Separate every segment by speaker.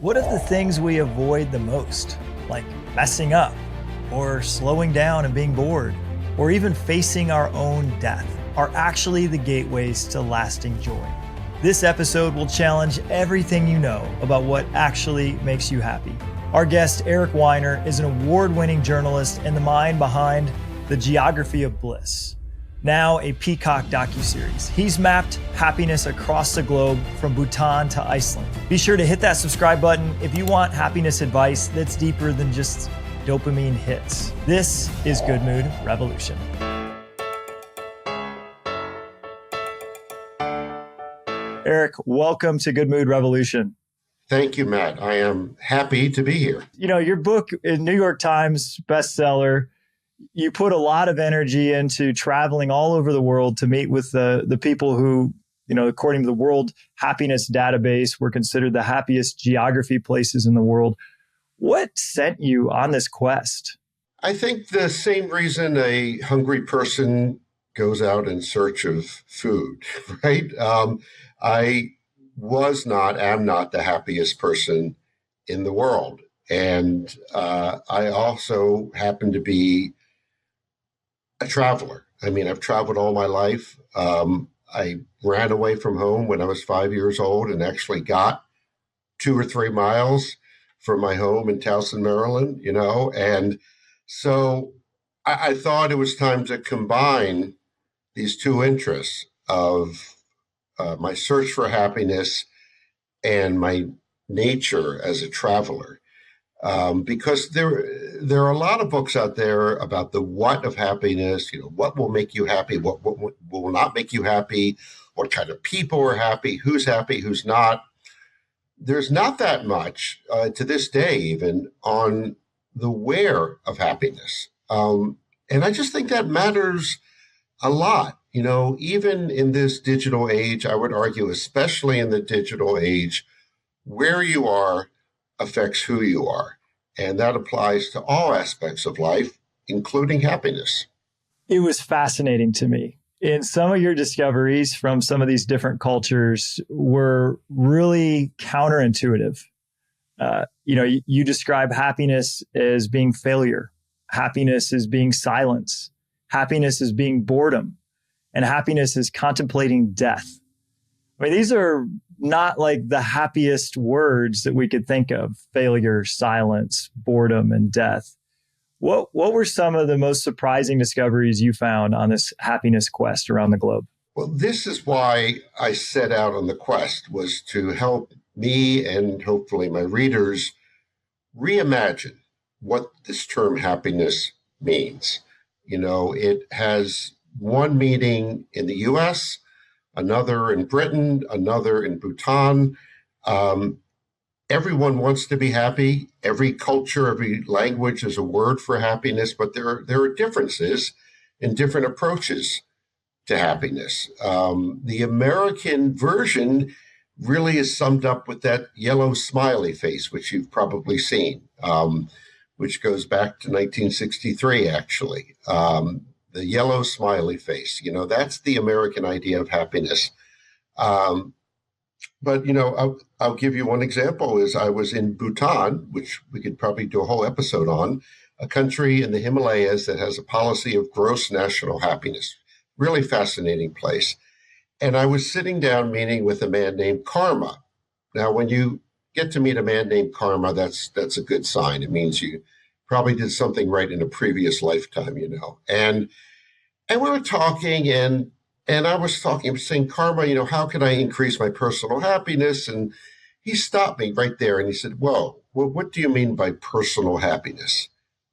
Speaker 1: What if the things we avoid the most, like messing up, or slowing down and being bored, or even facing our own death, are actually the gateways to lasting joy? This episode will challenge everything you know about what actually makes you happy. Our guest, Eric Weiner, is an award-winning journalist and the mind behind the Geography of Bliss, now a Peacock docu-series. He's mapped happiness across the globe from Bhutan to Iceland. Be sure to hit that subscribe button if you want happiness advice that's deeper than just dopamine hits. This is Good Mood Revolution. Eric, welcome to Good Mood Revolution.
Speaker 2: Thank you, Matt. I am happy to be here.
Speaker 1: You know, your book in New York Times bestseller, you put a lot of energy into traveling all over the world to meet with the people who, you know, according to the World Happiness Database, were considered the happiest geography places in the world. What sent you on this quest?
Speaker 2: I think the same reason a hungry person goes out in search of food, right? I am not the happiest person in the world. And I also happen to be a traveler. I mean, I've traveled all my life. I ran away from home when I was 5 years old and actually got 2 or 3 miles from my home in Towson, Maryland, you know. And so I thought it was time to combine these two interests of my search for happiness and my nature as a traveler. Because there are a lot of books out there about the what of happiness, you know, what will make you happy, what will not make you happy, what kind of people are happy, who's not. There's not that much to this day even on the where of happiness. And I just think that matters a lot. You know, even in this digital age, I would argue, especially in the digital age, where you are affects who you are. And that applies to all aspects of life, including happiness.
Speaker 1: It was fascinating to me. And some of your discoveries from some of these different cultures were really counterintuitive. You describe happiness as being failure. Happiness as being silence. Happiness as being boredom. And happiness is contemplating death. I mean, these are not like the happiest words that we could think of: failure, silence, boredom, and death. What were some of the most surprising discoveries you found on this happiness quest around the globe?
Speaker 2: Well, this is why I set out on the quest, was to help me and hopefully my readers reimagine what this term happiness means. You know, it has one meaning in the US, another in Britain, another in Bhutan. Everyone wants to be happy. Every culture, every language is a word for happiness, but there are differences in different approaches to happiness. The American version really is summed up with that yellow smiley face, which you've probably seen, which goes back to 1963, actually. The yellow smiley face, you know, that's the American idea of happiness. But, you know, I'll give you one example. Is I was in Bhutan, which we could probably do a whole episode on, a country in the Himalayas that has a policy of gross national happiness. Really fascinating place. And I was sitting down meeting with a man named Karma. Now, when you get to meet a man named Karma, that's a good sign. It means you probably did something right in a previous lifetime, you know. And we were talking, and I was saying, Karma, you know, how can I increase my personal happiness? And he stopped me right there and he said, whoa, well, what do you mean by personal happiness?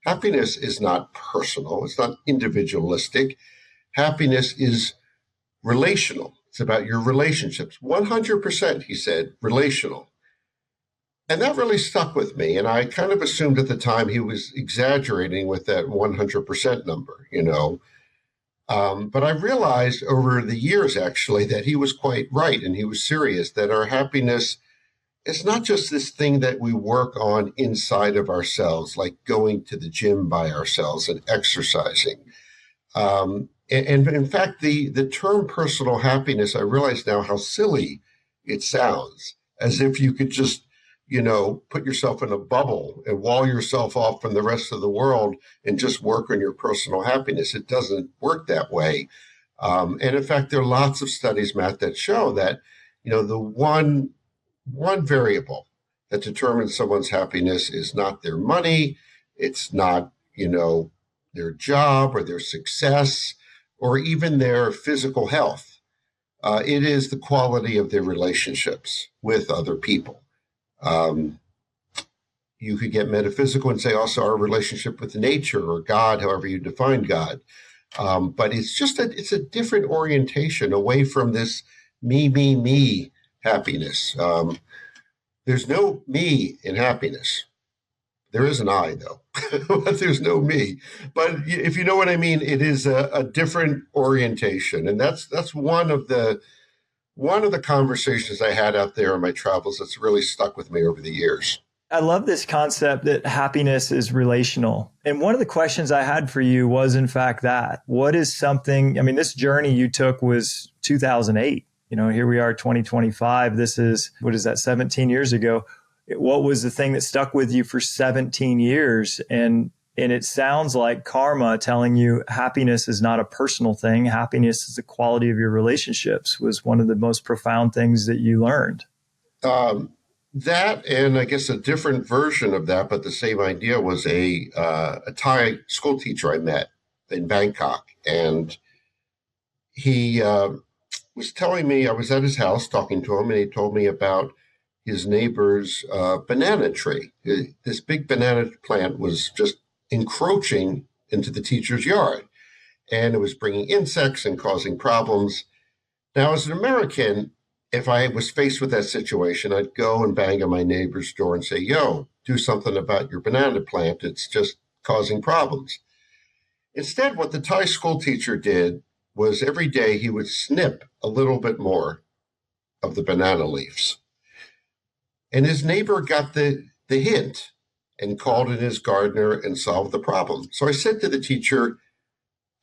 Speaker 2: Happiness is not personal. It's not individualistic. Happiness is relational. It's about your relationships. 100%, he said, relational. And that really stuck with me. And I kind of assumed at the time he was exaggerating with that 100% number, you know. But I realized over the years, actually, that he was quite right. And he was serious, that our happiness is not just this thing that we work on inside of ourselves, like going to the gym by ourselves and exercising. And in fact, the term personal happiness, I realize now how silly it sounds, as if you could just put yourself in a bubble and wall yourself off from the rest of the world and just work on your personal happiness. It doesn't work that way. And in fact, there are lots of studies, Matt, that show that, the one variable that determines someone's happiness is not their money. It's not, their job or their success or even their physical health. It is the quality of their relationships with other people. You could get metaphysical and say also our relationship with nature or God, however you define God. But it's a different orientation away from this me happiness. There's no me in happiness. There is an I, though, but there's no me. But if you know what I mean, it is a different orientation, and that's one of the conversations I had out there in my travels that's really stuck with me over the years.
Speaker 1: I love this concept that happiness is relational. And one of the questions I had for you was, in fact, that what is something, this journey you took was 2008. Here we are, 2025. This is, 17 years ago. What was the thing that stuck with you for 17 years? And it sounds like karma telling you happiness is not a personal thing. Happiness is the quality of your relationships was one of the most profound things that you learned.
Speaker 2: That, and I guess a different version of that, but the same idea, was a Thai school teacher I met in Bangkok. And he was telling me, I was at his house talking to him, and he told me about his neighbor's banana tree. This big banana plant was just encroaching into the teacher's yard, and it was bringing insects and causing problems. Now, as an American, if I was faced with that situation, I'd go and bang on my neighbor's door and say, yo, do something about your banana plant. It's just causing problems. Instead, what the Thai school teacher did was every day he would snip a little bit more of the banana leaves. And his neighbor got the hint and called in his gardener and solved the problem. So I said to the teacher,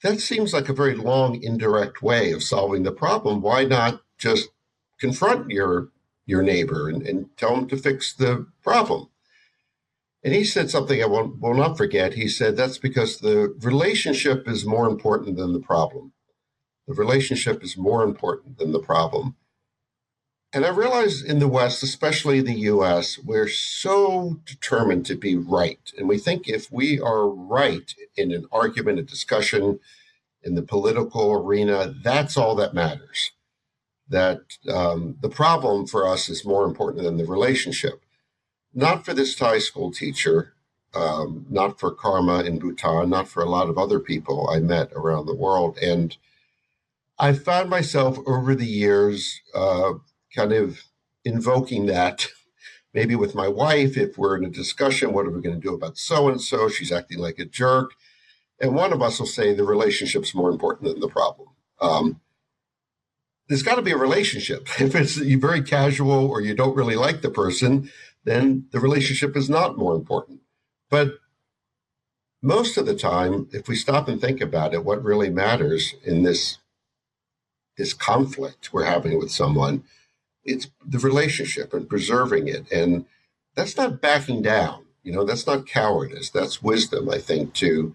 Speaker 2: that seems like a very long, indirect way of solving the problem. Why not just confront your neighbor and tell him to fix the problem? And he said something I will not forget. He said, that's because the relationship is more important than the problem. The relationship is more important than the problem. And I realize in the West, especially the US, we're so determined to be right. And we think if we are right in an argument, a discussion, in the political arena, that's all that matters. That the problem for us is more important than the relationship. Not for this Thai school teacher, not for karma in Bhutan, not for a lot of other people I met around the world. And I found myself over the years kind of invoking that, maybe with my wife. If we're in a discussion, what are we going to do about so-and-so? She's acting like a jerk. And one of us will say the relationship's more important than the problem. There's got to be a relationship. If it's very casual or you don't really like the person, then the relationship is not more important. But most of the time, if we stop and think about it, what really matters in this conflict we're having with someone, it's the relationship and preserving it. And that's not backing down. That's not cowardice. That's wisdom, I think, to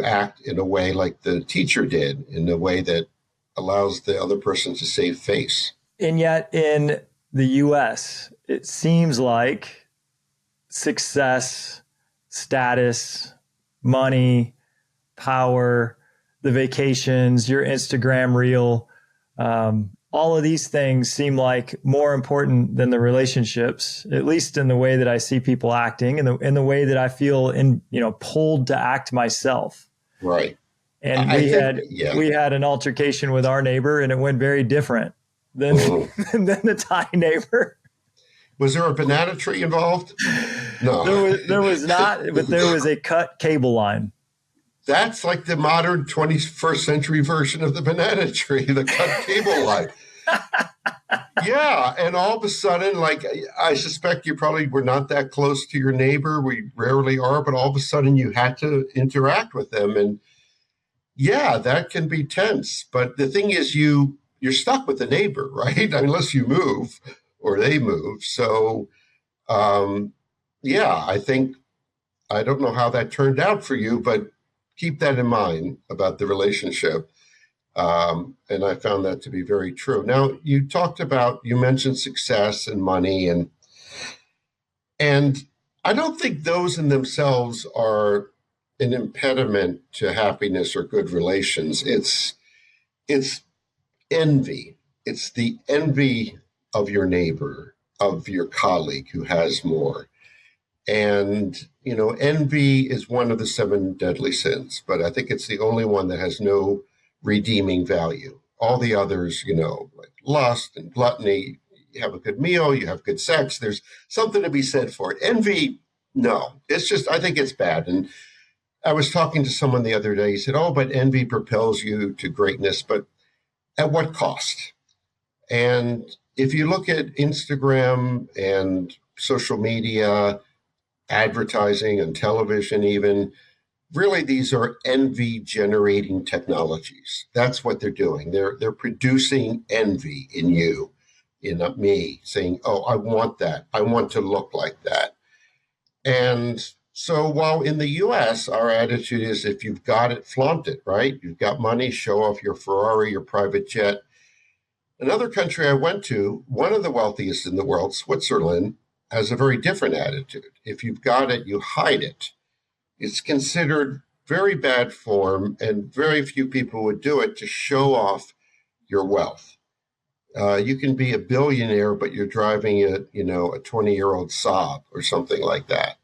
Speaker 2: act in a way like the teacher did, in a way that allows the other person to save face.
Speaker 1: And yet in the US, it seems like success, status, money, power, the vacations, your Instagram reel, all of these things seem like more important than the relationships, at least in the way that I see people acting and in the way that I feel pulled to act myself.
Speaker 2: Right.
Speaker 1: And we had an altercation with our neighbor, and it went very different than than the Thai neighbor.
Speaker 2: Was there a banana tree involved? No.
Speaker 1: There was not, but there was a cut cable line.
Speaker 2: That's like the modern 21st century version of the banana tree, the cut cable line. Yeah. And all of a sudden, I suspect you probably were not that close to your neighbor. We rarely are, but all of a sudden you had to interact with them. And yeah, that can be tense. But the thing is, you're stuck with the neighbor, right? Unless you move or they move. So Um, yeah, I don't know how that turned out for you, but keep that in mind about the relationship. And I found that to be very true. Now, you mentioned success and money, and I don't think those in themselves are an impediment to happiness or good relations. It's envy. It's the envy of your neighbor, of your colleague who has more. And, envy is one of the seven deadly sins, but I think it's the only one that has no redeeming value. All the others, like lust and gluttony, you have a good meal, you have good sex, there's something to be said for it. Envy, no, it's just, I think it's bad. And I was talking to someone the other day, he said, oh, but envy propels you to greatness, but at what cost? And if you look at Instagram and social media, advertising and television, even, really these are envy generating technologies. That's what they're doing. They're producing envy in you, in me, saying, oh, I want that. I want to look like that. And so while in the US, our attitude is if you've got it, flaunt it, right? You've got money, show off your Ferrari, your private jet. Another country I went to, one of the wealthiest in the world, Switzerland, has a very different attitude. If you've got it, you hide it. It's considered very bad form, and very few people would do it to show off your wealth. You can be a billionaire, but you're driving a 20-year-old Saab or something like that.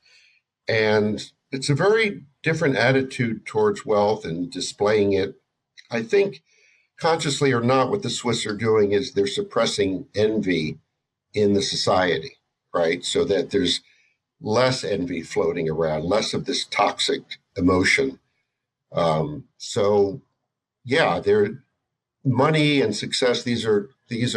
Speaker 2: And it's a very different attitude towards wealth and displaying it. I think consciously or not, what the Swiss are doing is they're suppressing envy in the society, right? So that there's less envy floating around, less of this toxic emotion. So yeah, money and success. These are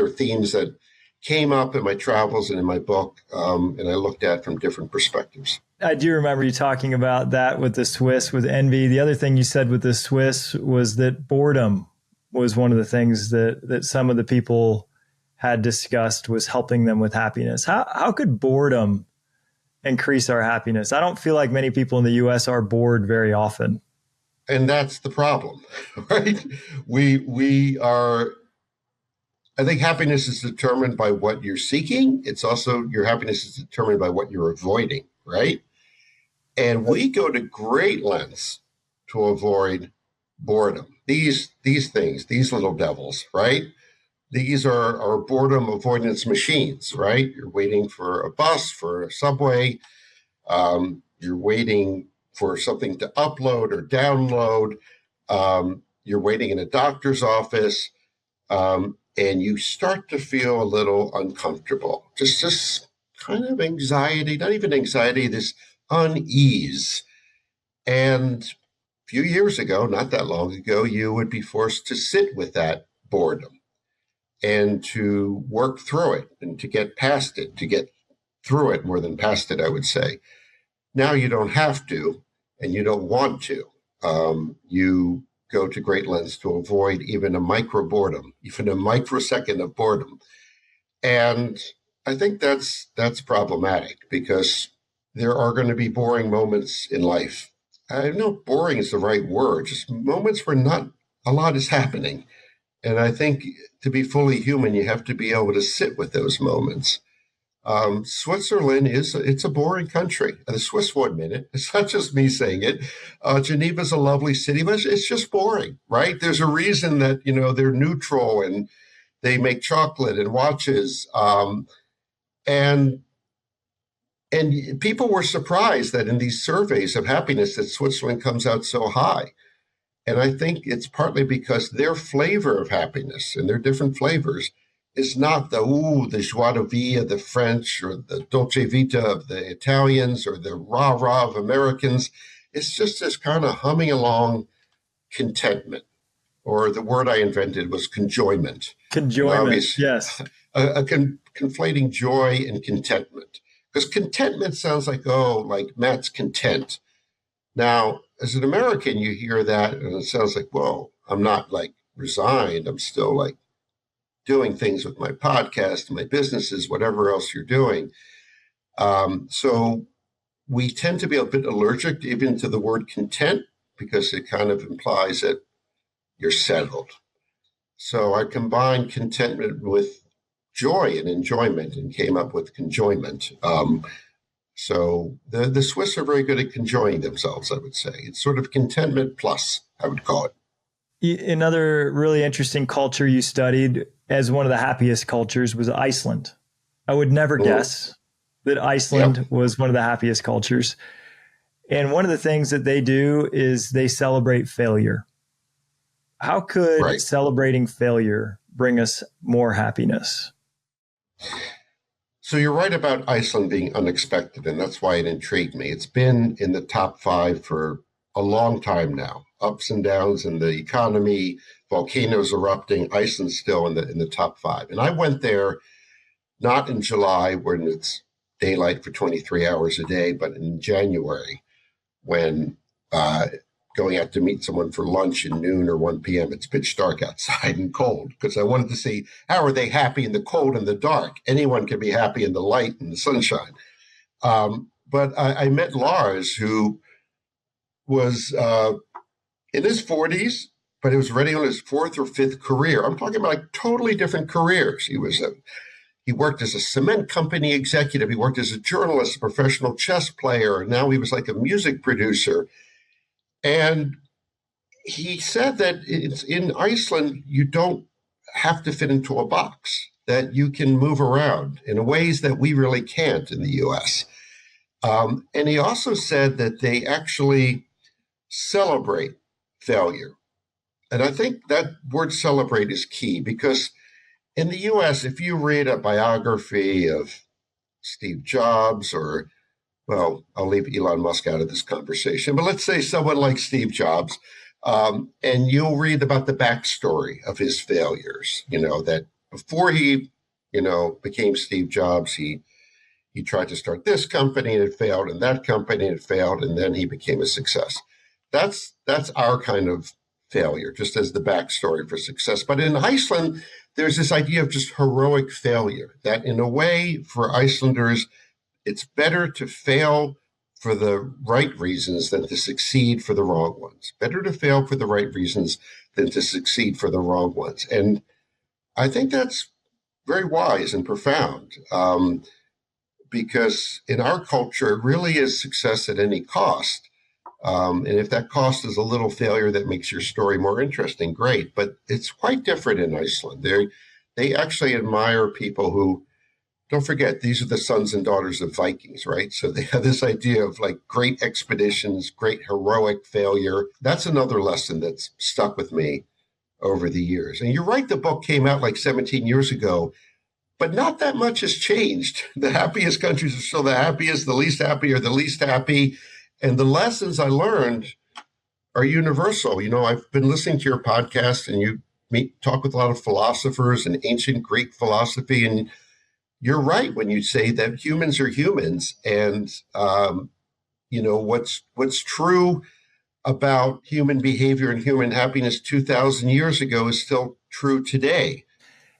Speaker 2: themes that came up in my travels and in my book, and I looked at from different perspectives.
Speaker 1: I do remember you talking about that with the Swiss, with envy. The other thing you said with the Swiss was that boredom was one of the things that some of the people had discussed was helping them with happiness. How could boredom increase our happiness? I don't feel like many people in the US are bored very often.
Speaker 2: And that's the problem, right? We are, I think happiness is determined by what you're seeking. It's also, your happiness is determined by what you're avoiding, right? And we go to great lengths to avoid boredom. These things, these little devils, right? These are our boredom avoidance machines, right? You're waiting for a bus, for a subway. You're waiting for something to upload or download. You're waiting in a doctor's office, and you start to feel a little uncomfortable. Just this kind of anxiety, not even anxiety, this unease. And a few years ago, not that long ago, you would be forced to sit with that boredom and to work through it and to get past it, to get through it more than past it, I would say. Now you don't have to, and you don't want to. You go to great lengths to avoid even a micro boredom, even a microsecond of boredom. And I think that's problematic because there are going to be boring moments in life. I know boring is the right word, just moments where not a lot is happening. And I think to be fully human, you have to be able to sit with those moments. Switzerland it's a boring country. The Swiss will admit it. It's not just me saying it. Geneva's a lovely city, but it's just boring, right? There's a reason that, they're neutral and they make chocolate and watches. And people were surprised that in these surveys of happiness that Switzerland comes out so high. And I think it's partly because their flavor of happiness and their different flavors is not the joie de vivre of the French or the dolce vita of the Italians or the rah-rah of Americans. It's just this kind of humming along contentment, or the word I invented was conjoyment.
Speaker 1: Conjoyment, yes.
Speaker 2: Conflating joy and contentment. Because contentment sounds like Matt's content. Now, as an American, you hear that and it sounds like, well, I'm not resigned. I'm still doing things with my podcast, my businesses, whatever else you're doing. So we tend to be a bit allergic even to the word content because it kind of implies that you're settled. So I combined contentment with joy and enjoyment and came up with conjoyment. So the Swiss are very good at conjoying themselves, I would say. It's sort of contentment plus, I would call it.
Speaker 1: Another really interesting culture you studied as one of the happiest cultures was Iceland. I would never guess that Iceland was one of the happiest cultures. And one of the things that they do is they celebrate failure. How could celebrating failure bring us more happiness?
Speaker 2: So you're right about Iceland being unexpected, and that's why it intrigued me. It's been in the top 5 for a long time now. Ups and downs in the economy, volcanoes erupting, Iceland's still in the top 5. And I went there not in July when it's daylight for 23 hours a day, but in January when going out to meet someone for lunch at noon or 1 p.m. It's pitch dark outside and cold because I wanted to see how are they happy in the cold and the dark. Anyone can be happy in the light and the sunshine. But I met Lars, who was in his 40s, but he was already on his 4th or 5th career. I'm talking about like totally different careers. He worked as a cement company executive. He worked as a journalist, a professional chess player. And now he was like a music producer. And he said that it's in Iceland, you don't have to fit into a box, that you can move around in ways that we really can't in the US. And he also said that they actually celebrate failure. And I think that word celebrate is key because in the US, if you read a biography of Steve Jobs or well, I'll leave Elon Musk out of this conversation, but let's say someone like Steve Jobs, and you'll read about the backstory of his failures, that before he, became Steve Jobs, he tried to start this company and it failed and that company and it failed, and then he became a success. That's our kind of failure, just as the backstory for success. But in Iceland, there's this idea of just heroic failure, that in a way for Icelanders, it's better to fail for the right reasons than to succeed for the wrong ones. Better to fail for the right reasons than to succeed for the wrong ones. And I think that's very wise and profound because in our culture, it really is success at any cost. And if that cost is a little failure that makes your story more interesting, great. But it's quite different in Iceland. They actually admire people who, don't forget, these are the sons and daughters of Vikings, right? So they have this idea of like great expeditions, great heroic failure. That's another lesson that's stuck with me over the years. And you're right, the book came out like 17 years ago, but not that much has changed. The happiest countries are still the happiest, the least happy are the least happy. And the lessons I learned are universal. I've been listening to your podcast and you talk with a lot of philosophers and ancient Greek philosophy, and you're right when you say that humans are humans, and what's true about human behavior and human happiness 2,000 years ago is still true today.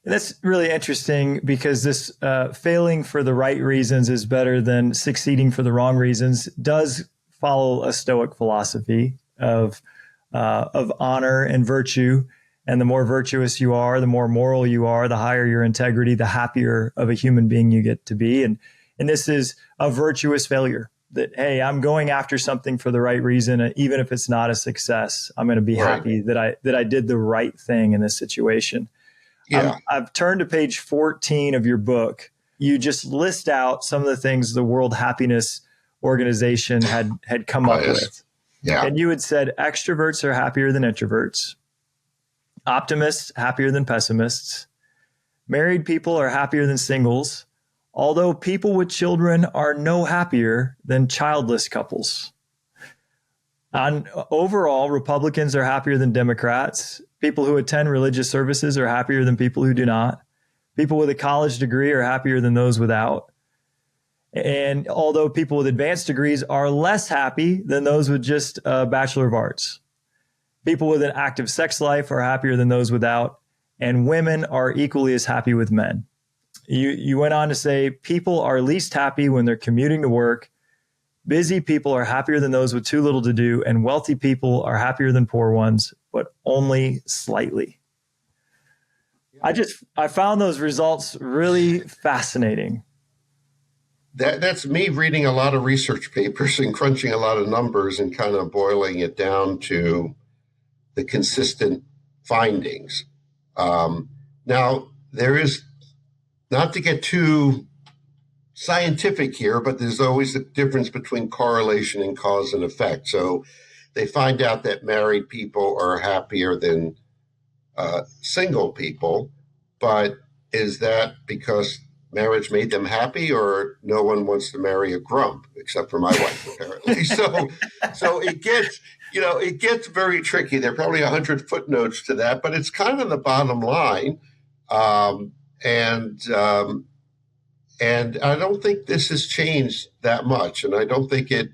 Speaker 1: That's really interesting because this failing for the right reasons is better than succeeding for the wrong reasons does follow a Stoic philosophy of honor and virtue. And the more virtuous you are, the more moral you are, the higher your integrity, the happier of a human being you get to be. And this is a virtuous failure that, hey, I'm going after something for the right reason. Even if it's not a success, I'm going to be happy that I did the right thing in this situation. Yeah. I've turned to page 14 of your book. You just list out some of the things the World Happiness Organization had come up with.
Speaker 2: Yeah.
Speaker 1: And you had said extroverts are happier than introverts. Optimists happier than pessimists. Married people are happier than singles, although people with children are no happier than childless couples. Overall, Republicans are happier than Democrats. People who attend religious services are happier than people who do not. People with a college degree are happier than those without. And although people with advanced degrees are less happy than those with just a Bachelor of Arts. People with an active sex life are happier than those without, and women are equally as happy with men. You went on to say people are least happy when they're commuting to work. Busy people are happier than those with too little to do, and wealthy people are happier than poor ones, but only slightly. I found those results really fascinating.
Speaker 2: That's me reading a lot of research papers and crunching a lot of numbers and kind of boiling it down to the consistent findings. Now, there is, not to get too scientific here, but there's always a difference between correlation and cause and effect. So they find out that married people are happier than single people, but is that because marriage made them happy, or no one wants to marry a grump except for my wife, apparently? So it gets very tricky. There are probably 100 footnotes to that, but it's kind of the bottom line. And I don't think this has changed that much, and I don't think it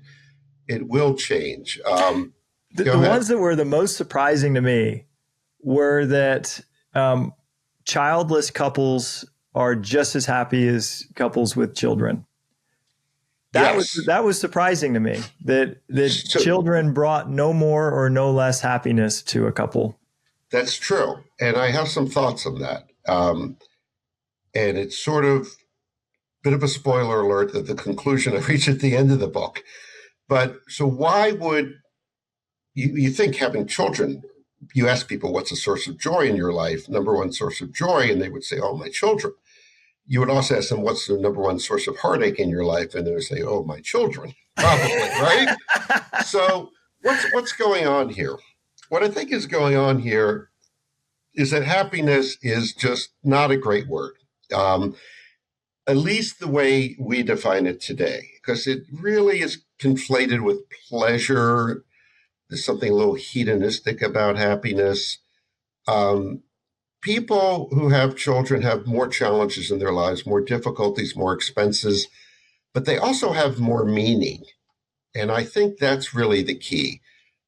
Speaker 2: will change.
Speaker 1: The ones that were the most surprising to me were that childless couples are just as happy as couples with children. That was surprising to me, that children brought no more or no less happiness to a couple.
Speaker 2: That's true, and I have some thoughts on that. And it's sort of bit of a spoiler alert that the conclusion I reach at the end of the book. But so why would you think having children, you ask people what's a source of joy in your life, number one source of joy, and they would say, oh, my children. You would also ask them, what's the number one source of heartache in your life? And they would say, oh, my children, probably, right? So what's going on here? What I think is going on here is that happiness is just not a great word. At least the way we define it today, because it really is conflated with pleasure. There's something a little hedonistic about happiness. People who have children have more challenges in their lives, more difficulties, more expenses, but they also have more meaning. And I think that's really the key.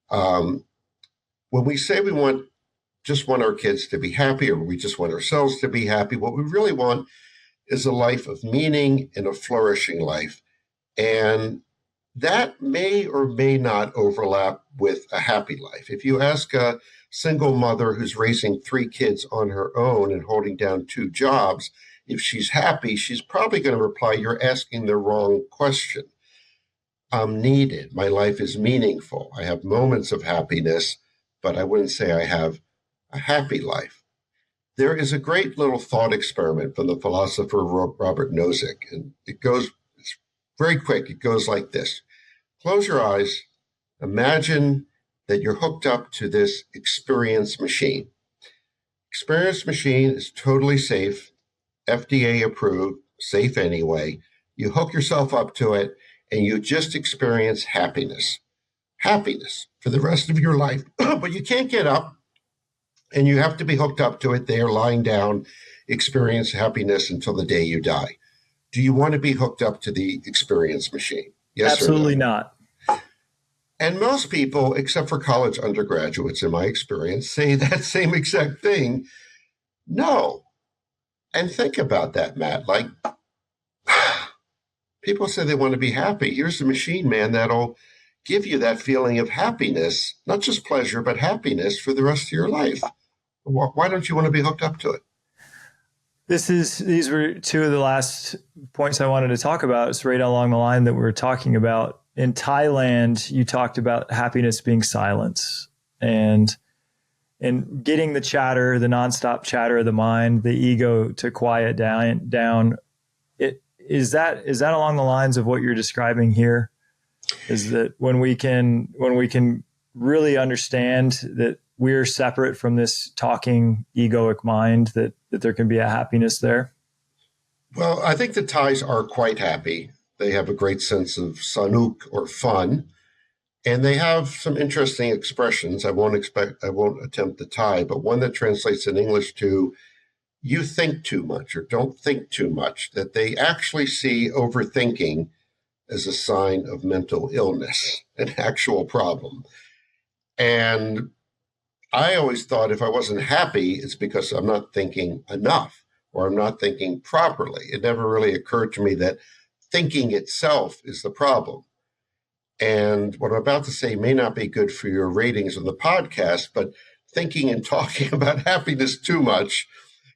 Speaker 2: When we say we just want our kids to be happy, or we just want ourselves to be happy, what we really want is a life of meaning and a flourishing life. And that may or may not overlap with a happy life. If you ask a single mother who's raising 3 kids on her own and holding down 2 jobs, if she's happy, she's probably going to reply, you're asking the wrong question. I'm needed. My life is meaningful. I have moments of happiness, but I wouldn't say I have a happy life. There is a great little thought experiment from the philosopher Robert Nozick, and it's very quick. It goes like this. Close your eyes. Imagine that you're hooked up to this experience machine. Experience machine is totally safe, FDA approved, safe anyway. You hook yourself up to it, and you just experience happiness. Happiness for the rest of your life. But you can't get up. And you have to be hooked up to it there, lying down, experience happiness until the day you die. Do you want to be hooked up to the experience machine? Yes,
Speaker 1: absolutely
Speaker 2: or no?
Speaker 1: Not.
Speaker 2: And most people, except for college undergraduates, in my experience, say that same exact thing. No. And think about that, Matt. Like, people say they want to be happy. Here's the machine, man, that'll give you that feeling of happiness, not just pleasure, but happiness for the rest of your life. Why don't you want to be hooked up to it?
Speaker 1: These were 2 of the last points I wanted to talk about. It's right along the line that we were talking about. In Thailand, you talked about happiness being silence and getting the chatter, the nonstop chatter of the mind, the ego to quiet down. Is that along the lines of what you're describing here? Is that when we can really understand that we're separate from this talking egoic mind, that there can be a happiness there?
Speaker 2: Well, I think the Thais are quite happy. They have a great sense of sanuk, or fun, and they have some interesting expressions. I won't attempt the Thai, but one that translates in English to you think too much or don't think too much, that they actually see overthinking as a sign of mental illness, an actual problem. And I always thought if I wasn't happy, it's because I'm not thinking enough or I'm not thinking properly. It never really occurred to me that thinking itself is the problem. And what I'm about to say may not be good for your ratings on the podcast, but thinking and talking about happiness too much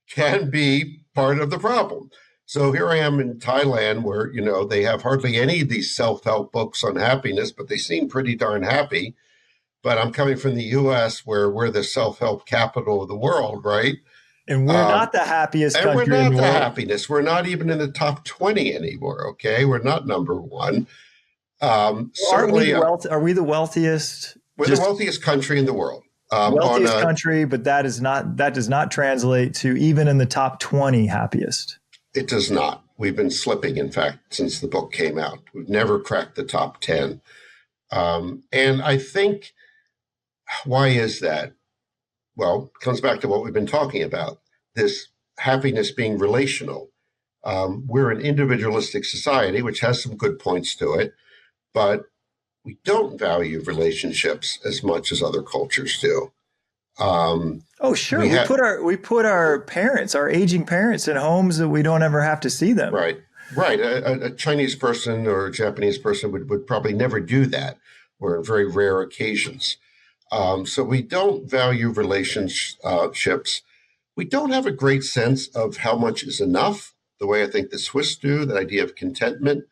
Speaker 2: can be part of the problem. So here I am in Thailand where, they have hardly any of these self-help books on happiness, but they seem pretty darn happy. But I'm coming from the US where we're the self-help capital of the world, right?
Speaker 1: And we're not the happiest country in the world.
Speaker 2: And we're not the happiest. We're not even in the top 20 anymore, okay? We're not number one. Certainly,
Speaker 1: are we the wealthiest?
Speaker 2: We're the wealthiest country in the world.
Speaker 1: Wealthiest country, but that does not translate to even in the top 20 happiest.
Speaker 2: It does not. We've been slipping, in fact, since the book came out. We've never cracked the top 10. And I think, why is that? Well, it comes back to what we've been talking about, this happiness being relational. We're an individualistic society, which has some good points to it, but we don't value relationships as much as other cultures do.
Speaker 1: Sure. We put our parents, our aging parents, in homes that we don't ever have to see them.
Speaker 2: Right. A Chinese person or a Japanese person would probably never do that, or on very rare occasions. So we don't value relationships. We don't have a great sense of how much is enough, the way I think the Swiss do, that idea of contentment.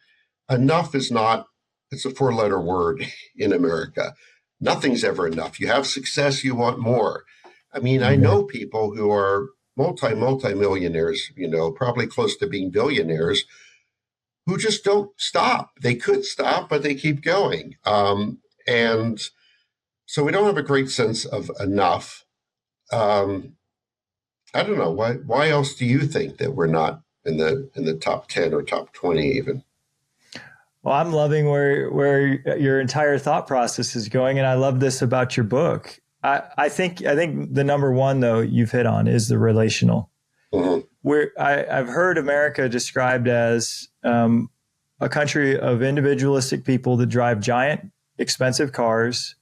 Speaker 2: Enough is not, it's a 4-letter word in America. Nothing's ever enough. You have success, you want more. I mean, I know people who are multi-millionaires, probably close to being billionaires, who just don't stop. They could stop, but they keep going. And so we don't have a great sense of enough. I don't know. Why else do you think that we're not in the top 10 or top 20 even?
Speaker 1: Well, I'm loving where your entire thought process is going, and I love this about your book. I think the number one, though, you've hit on is the relational. Mm-hmm. I've heard America described as a country of individualistic people that drive giant, expensive cars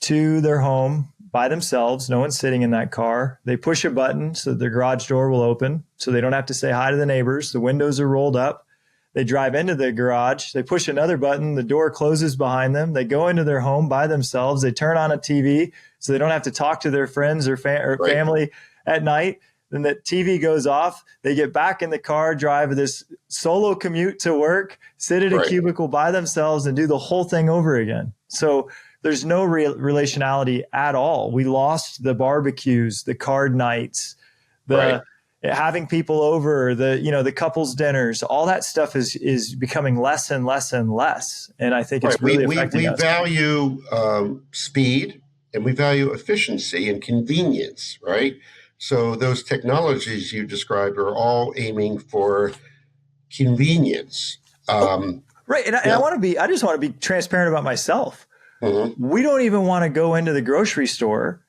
Speaker 1: to their home by themselves. No one's sitting in that car. They push a button so that their garage door will open, so they don't have to say hi to the neighbors. The windows are rolled up. They drive into the garage. They push another button. The door closes behind them. They go into their home by themselves. They turn on a TV so they don't have to talk to their friends or family at night. Then the TV goes off. They get back in the car, drive this solo commute to work, sit at a cubicle by themselves, and do the whole thing over again. So there's no relationality at all. We lost the barbecues, the card nights, having people over, the couples dinners. All that stuff is becoming less and less and less. And I think it's really affecting us.
Speaker 2: We value speed, and we value efficiency and convenience, right? So those technologies you described are all aiming for convenience.
Speaker 1: Right. And I just want to be transparent about myself. Mm-hmm. We don't even want to go into the grocery store.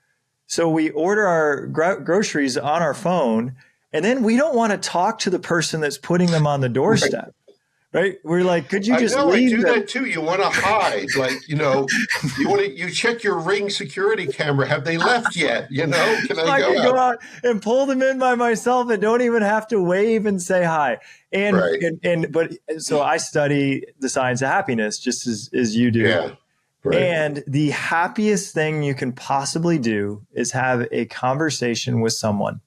Speaker 1: So we order our groceries on our phone, and then we don't want to talk to the person that's putting them on the doorstep. Right. We're like, could you just leave?
Speaker 2: I do that too. You want to hide, you check your Ring security camera. Have they left yet? Can I
Speaker 1: go out and pull them in by myself and don't even have to wave and say hi. So I study the science of happiness just as you do.
Speaker 2: Yeah. Right.
Speaker 1: And the happiest thing you can possibly do is have a conversation with someone.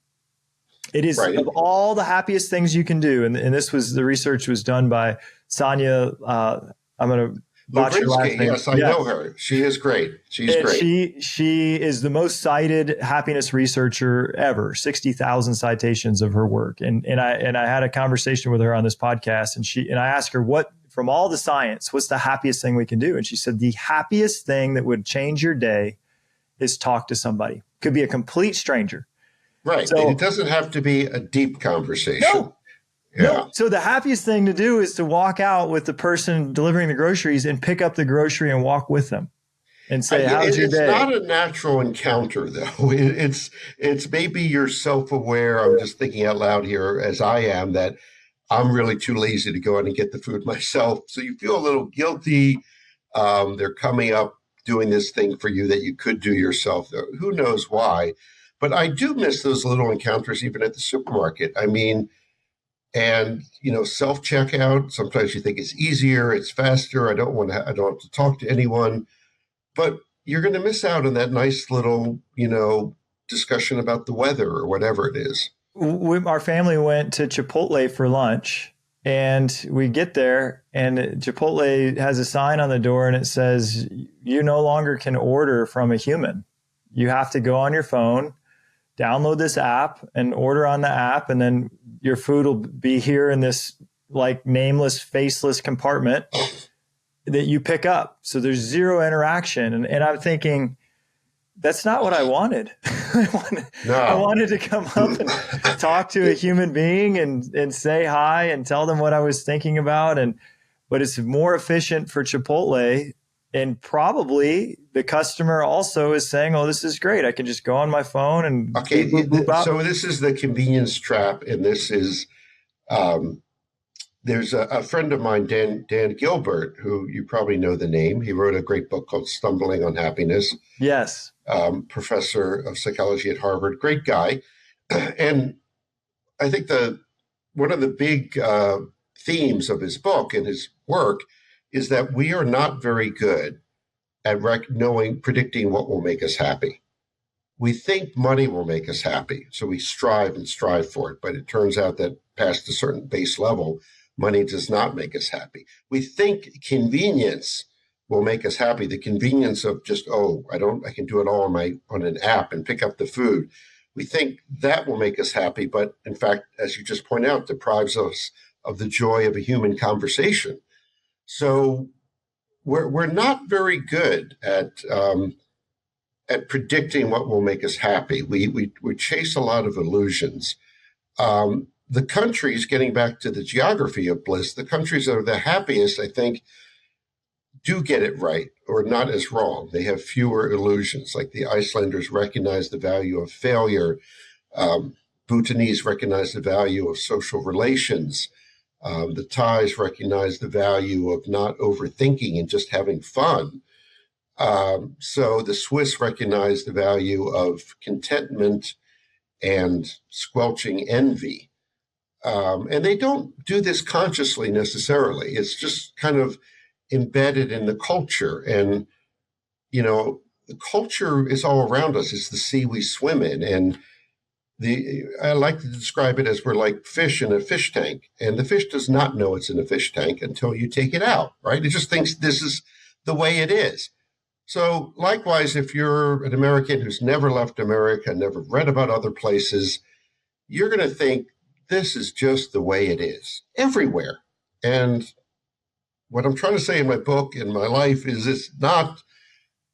Speaker 1: It is of all the happiest things you can do. And the research was done by Sonia. I'm going to botch her last name.
Speaker 2: Yes, I know her. She is great. She's great.
Speaker 1: She is the most cited happiness researcher ever. 60,000 citations of her work. And I had a conversation with her on this podcast, and I asked her, from all the science, what's the happiest thing we can do? And she said, the happiest thing that would change your day is talk to somebody. Could be a complete stranger.
Speaker 2: Right. So, it doesn't have to be a deep conversation.
Speaker 1: No. Yeah. No. So the happiest thing to do is to walk out with the person delivering the groceries and pick up the grocery and walk with them and say, how's your day?
Speaker 2: It's not a natural encounter, though. It's maybe you're self-aware. I'm just thinking out loud here, as I am, that I'm really too lazy to go out and get the food myself. So you feel a little guilty. They're coming up doing this thing for you that you could do yourself. Who knows why? But I do miss those little encounters even at the supermarket. I mean, and self-checkout, sometimes you think it's easier, it's faster, I don't have to talk to anyone, but you're going to miss out on that nice little, discussion about the weather or whatever it is.
Speaker 1: Our family went to Chipotle for lunch, and we get there and Chipotle has a sign on the door and it says, you no longer can order from a human. You have to go on your phone, download this app and order on the app, and then your food will be here in this like nameless, faceless compartment that you pick up. So there's zero interaction. And I'm thinking, that's not what I wanted. I wanted to come up and talk to a human being and say hi and tell them what I was thinking about. But it's more efficient for Chipotle. And probably the customer also is saying, oh, this is great. I can just go on my phone and
Speaker 2: okay. So this is the convenience trap. And this is, there's a friend of mine, Dan Gilbert, who you probably know the name. He wrote a great book called Stumbling on Happiness.
Speaker 1: Yes.
Speaker 2: Professor of psychology at Harvard, great guy. And I think one of the big themes of his book and his work is that we are not very good at predicting what will make us happy. We think money will make us happy, so we strive for it. But it turns out that past a certain base level, money does not make us happy. We think convenience will make us happy. The convenience of just, I can do it all on an app and pick up the food. We think that will make us happy, but in fact, as you just point out, deprives us of the joy of a human conversation. So we're not very good at predicting what will make us happy. We chase a lot of illusions. The countries, getting back to the geography of bliss, the countries that are the happiest, I think, do get it right or not as wrong. They have fewer illusions. Like the Icelanders recognize the value of failure. Bhutanese recognize the value of social relations. The Thais recognize the value of not overthinking and just having fun. So the Swiss recognize the value of contentment and squelching envy. And they don't do this consciously necessarily. It's just kind of embedded in the culture. And, the culture is all around us. It's the sea we swim in. And I like to describe it as we're like fish in a fish tank. And the fish does not know it's in a fish tank until you take it out, right? It just thinks this is the way it is. So likewise, if you're an American who's never left America, never read about other places, you're going to think this is just the way it is everywhere. And what I'm trying to say in my book, in my life, is it's not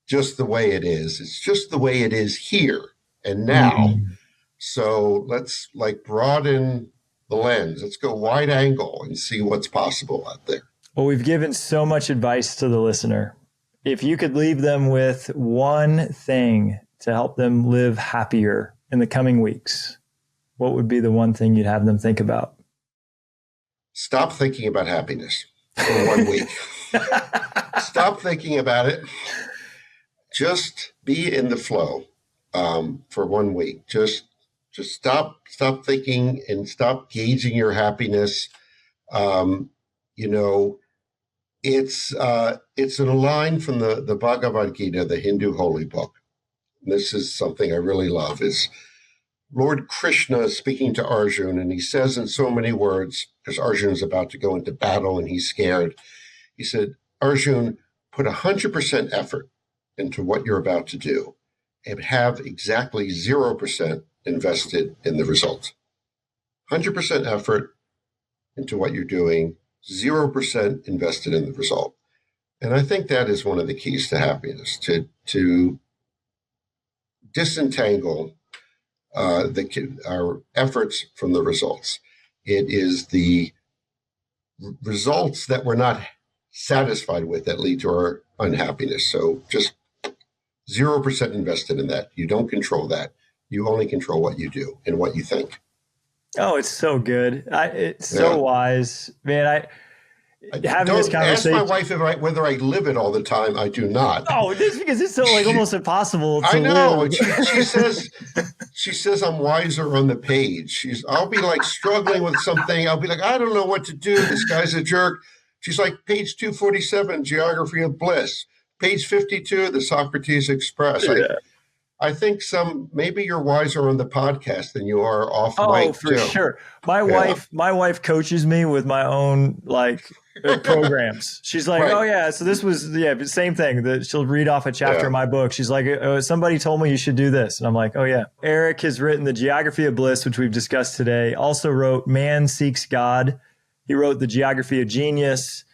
Speaker 2: just the way it is. It's just the way it is here and now. Mm-hmm. So let's broaden the lens. Let's go wide angle and see what's possible out there.
Speaker 1: Well, we've given so much advice to the listener. If you could leave them with one thing to help them live happier in the coming weeks, what would be the one thing you'd have them think about?
Speaker 2: Stop thinking about happiness for 1 week. Stop thinking about it. Just be in the flow for 1 week. Just stop thinking and stop gauging your happiness. It's a line from the Bhagavad Gita, the Hindu holy book. This is something I really love. Is Lord Krishna is speaking to Arjuna, and he says in so many words, because Arjuna is about to go into battle and he's scared. He said, Arjuna, put 100% effort into what you're about to do and have exactly 0% invested in the result. 100% effort into what you're doing, 0% invested in the result. And I think that is one of the keys to happiness, to disentangle our efforts from the results. It is the results that we're not satisfied with that lead to our unhappiness. So just 0% invested in that. You don't control that. You only control what you do and what you think.
Speaker 1: Oh, it's so good. It's so wise, man. Having this conversation.
Speaker 2: Ask my wife whether I live it all the time. I do not.
Speaker 1: Oh, this because it's so almost impossible to
Speaker 2: I know.
Speaker 1: live.
Speaker 2: She says, she says I'm wiser on the page. I'll be like struggling with something. I'll be like, I don't know what to do. This guy's a jerk. She's like, page 247, Geography of Bliss. Page 52, the Socrates Express.
Speaker 1: Yeah.
Speaker 2: I think maybe you're wiser on the podcast than you are off mic.
Speaker 1: Oh, for sure. My wife coaches me with my own programs. She's like, right. Oh yeah, so this was same thing. That she'll read off a chapter of my book. She's like, somebody told me you should do this, and I'm like, oh yeah. Eric has written The Geography of Bliss, which we've discussed today. Also wrote Man Seeks God. He wrote The Geography of Genius,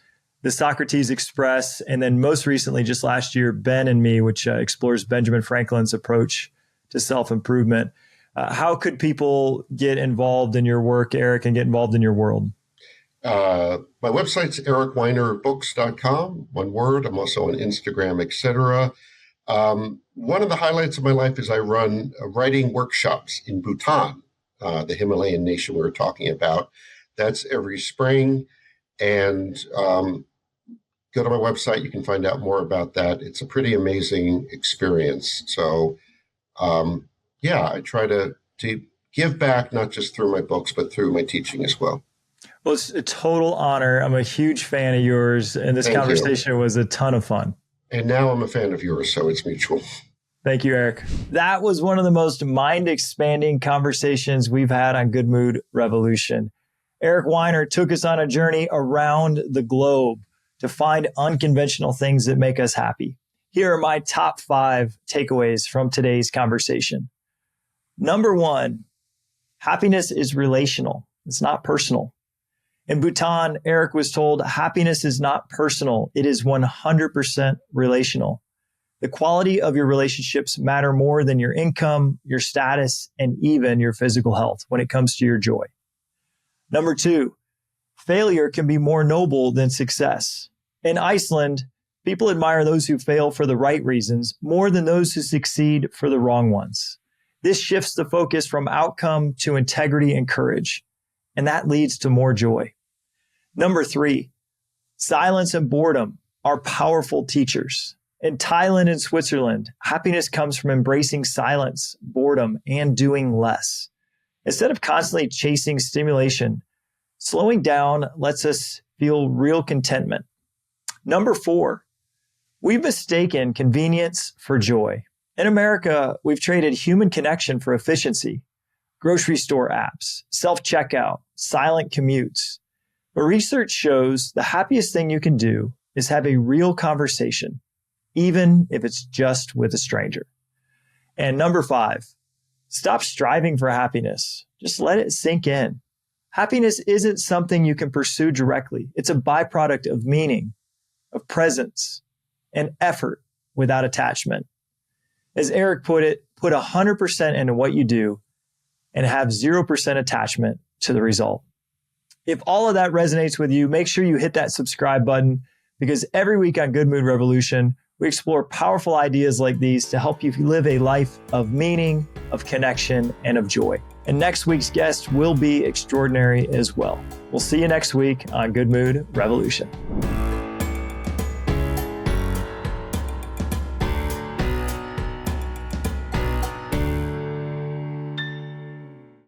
Speaker 1: The Socrates Express, and then most recently, just last year, Ben and Me, which explores Benjamin Franklin's approach to self-improvement. How could people get involved in your work, Eric, and get involved in your world?
Speaker 2: My website's ericweinerbooks.com, one word. I'm also on Instagram, etc. One of the highlights of my life is I run writing workshops in Bhutan, the Himalayan nation we were talking about. That's every spring. And go to my website. You can find out more about that. It's a pretty amazing experience. So, I try to give back, not just through my books, but through my teaching as well.
Speaker 1: Well, it's a total honor. I'm a huge fan of yours, and this conversation was a ton of fun.
Speaker 2: And now I'm a fan of yours, so it's mutual.
Speaker 1: Thank you, Eric. That was one of the most mind-expanding conversations we've had on Good Mood Revolution. Eric Weiner took us on a journey around the globe to find unconventional things that make us happy. Here are my top 5 takeaways from today's conversation. Number 1, happiness is relational. It's not personal. In Bhutan, Eric was told happiness is not personal. It is 100% relational. The quality of your relationships matter more than your income, your status, and even your physical health when it comes to your joy. Number 2, failure can be more noble than success. In Iceland, people admire those who fail for the right reasons more than those who succeed for the wrong ones. This shifts the focus from outcome to integrity and courage, and that leads to more joy. Number 3, silence and boredom are powerful teachers. In Thailand and Switzerland, happiness comes from embracing silence, boredom, and doing less. Instead of constantly chasing stimulation, slowing down lets us feel real contentment. Number 4, we've mistaken convenience for joy. In America, we've traded human connection for efficiency, grocery store apps, self-checkout, silent commutes. But research shows the happiest thing you can do is have a real conversation, even if it's just with a stranger. And number 5, stop striving for happiness. Just let it sink in. Happiness isn't something you can pursue directly. It's a byproduct of meaning, of presence, and effort without attachment. As Eric put it, put 100% into what you do and have 0% attachment to the result. If all of that resonates with you, make sure you hit that subscribe button, because every week on Good Mood Revolution, we explore powerful ideas like these to help you live a life of meaning, of connection, and of joy. And next week's guest will be extraordinary as well. We'll see you next week on Good Mood Revolution.